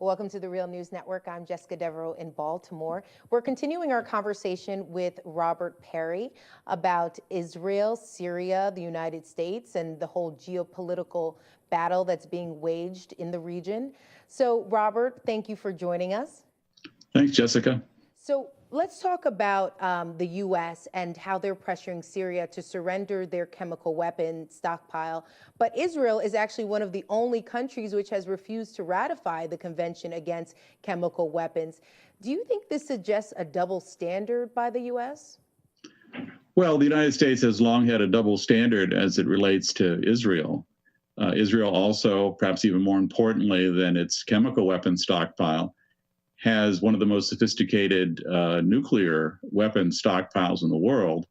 Welcome to the Real News Network. I'm Jessica Devereaux in Baltimore. We're continuing our conversation with Robert Parry about Israel, Syria, the United States, and the whole geopolitical battle that's being waged in the region. So, Robert, thank you for joining us. Thanks, Jessica. So let's talk about the U.S. and how they're pressuring Syria to surrender their chemical weapon stockpile. But Israel is actually one of the only countries which has refused to ratify the Convention Against Chemical Weapons. Do you think this suggests a double standard by the U.S.? Well, the United States has long had a double standard as it relates to Israel. Israel also, perhaps even more importantly than its chemical weapon stockpile, has one of the most sophisticated nuclear weapon stockpiles in the world.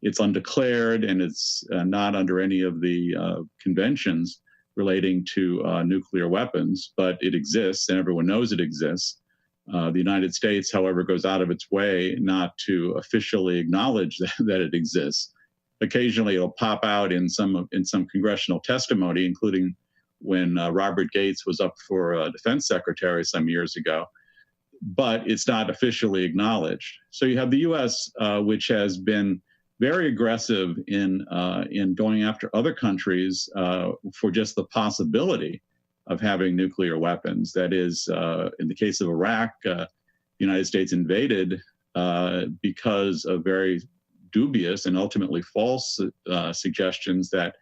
It's undeclared and it's not under any of the conventions relating to nuclear weapons, but it exists and everyone knows it exists. The United States, however, goes out of its way not to officially acknowledge that it exists. Occasionally it'll pop out in some congressional testimony, including when Robert Gates was up for defense secretary some years ago. But it's not officially acknowledged. So you have the U.S., which has been very aggressive in going after other countries for just the possibility of having nuclear weapons. That is, in the case of Iraq, the United States invaded because of very dubious and ultimately false suggestions that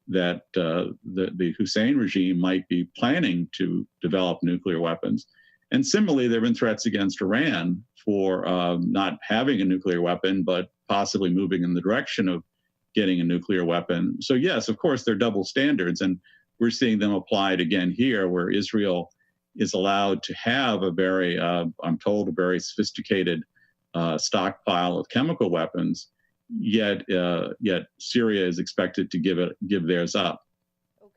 the Hussein regime might be planning to develop nuclear weapons. And similarly, there have been threats against Iran for not having a nuclear weapon, but possibly moving in the direction of getting a nuclear weapon. So yes, of course, they're double standards. And we're seeing them applied again here, where Israel is allowed to have a very, I'm told, a very sophisticated stockpile of chemical weapons, yet Syria is expected to give theirs up.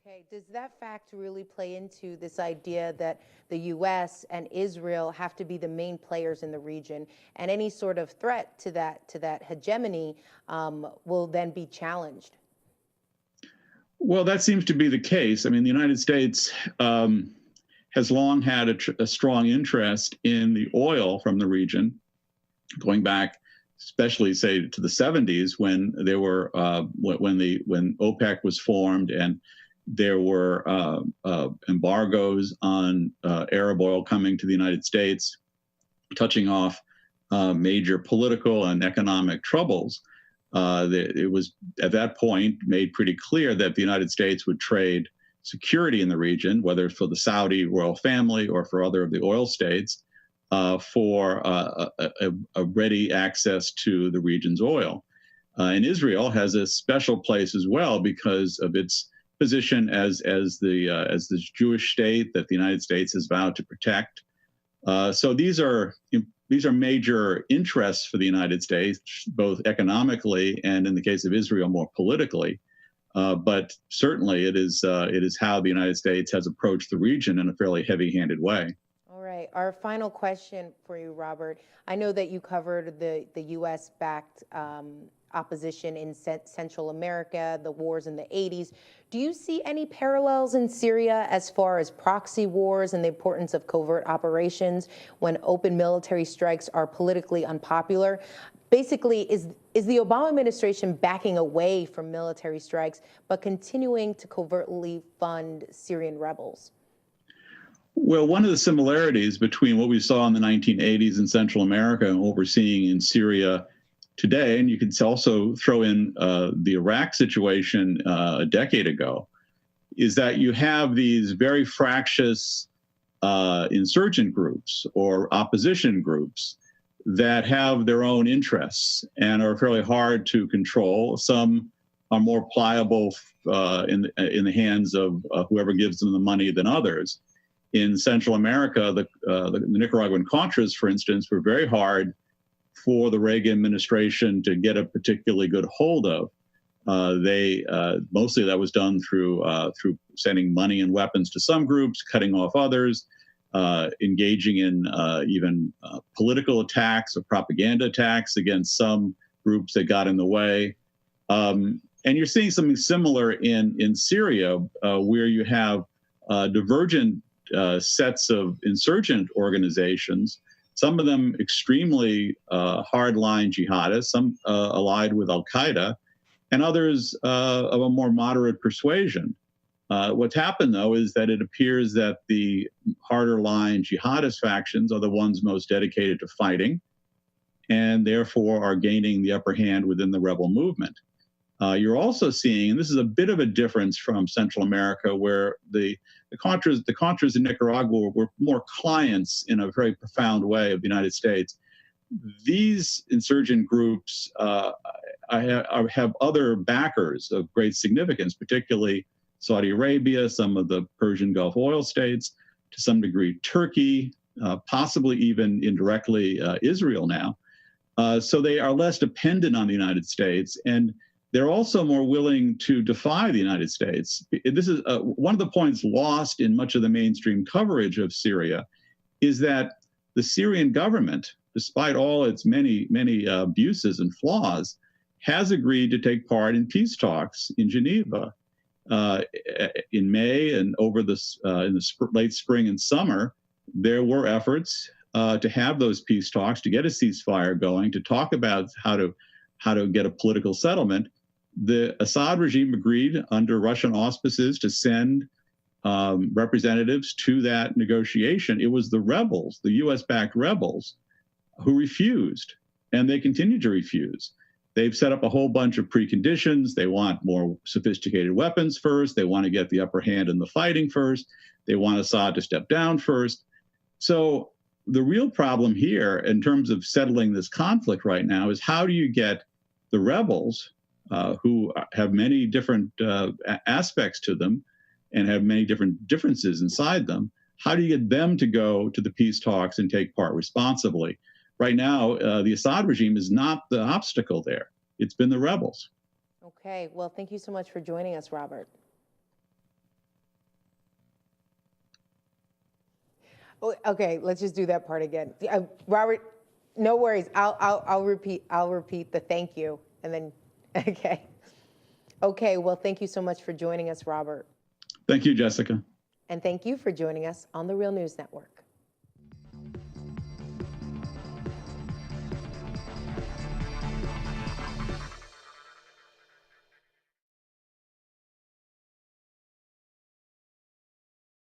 Okay, does that fact really play into this idea that the U.S. and Israel have to be the main players in the region, and any sort of threat to that hegemony will then be challenged? Well, that seems to be the case. I mean, the United States has long had a strong interest in the oil from the region, going back, especially say to the 70s when there were when OPEC was formed and there were embargoes on Arab oil coming to the United States, touching off major political and economic troubles. It was at that point made pretty clear that the United States would trade security in the region, whether for the Saudi royal family or for other of the oil states, for a ready access to the region's oil. And Israel has a special place as well because of its position as this Jewish state that the United States has vowed to protect. So these are major interests for the United States, both economically and in the case of Israel, more politically. But certainly it is how the United States has approached the region in a fairly heavy-handed way. All right. Our final question for you, Robert. I know that you covered the U.S.-backed opposition in Central America, the wars in the 80s. Do you see any parallels in Syria as far as proxy wars and the importance of covert operations when open military strikes are politically unpopular? Basically, is the Obama administration backing away from military strikes but continuing to covertly fund Syrian rebels? Well, one of the similarities between what we saw in the 1980s in Central America and what we're seeing in Syria today, and you can also throw in the Iraq situation a decade ago, is that you have these very fractious insurgent groups or opposition groups that have their own interests and are fairly hard to control. Some are more pliable in the hands of whoever gives them the money than others. In Central America, the Nicaraguan Contras, for instance, were very hard for the Reagan administration to get a particularly good hold of. Mostly that was done through sending money and weapons to some groups, cutting off others, engaging in even political attacks or propaganda attacks against some groups that got in the way. And you're seeing something similar in Syria, where you have divergent sets of insurgent organizations, some of them extremely hardline jihadists, some allied with al-Qaeda, and others of a more moderate persuasion. What's happened, though, is that it appears that the harder line jihadist factions are the ones most dedicated to fighting, and therefore are gaining the upper hand within the rebel movement. You're also seeing, and this is a bit of a difference from Central America, where the Contras in Nicaragua were more clients in a very profound way of the United States. These insurgent groups have other backers of great significance, particularly Saudi Arabia, some of the Persian Gulf oil states, to some degree Turkey, possibly even indirectly Israel now. So they are less dependent on the United States, and they're also more willing to defy the United States. This is one of the points lost in much of the mainstream coverage of Syria, is that the Syrian government, despite all its many abuses and flaws, has agreed to take part in peace talks in Geneva in May, and over in the late spring and summer. There were efforts to have those peace talks, to get a ceasefire going, to talk about how to get a political settlement. The Assad regime agreed under Russian auspices to send representatives to that negotiation. It was the rebels, the US-backed rebels, who refused, and they continue to refuse. They've set up a whole bunch of preconditions. They want more sophisticated weapons first. They want to get the upper hand in the fighting first. They want Assad to step down first. So the real problem here in terms of settling this conflict right now is, how do you get the rebels, who have many different aspects to them and have many different differences inside them, how do you get them to go to the peace talks and take part responsibly? Right now, the Assad regime is not the obstacle there. It's been the rebels. Okay, well, thank you so much for joining us, Robert. Oh, okay, let's just do that part again. Robert, no worries. I'll repeat the thank you, and then okay. Okay, well, thank you so much for joining us, Robert. Thank you, Jessica. And thank you for joining us on the Real News Network.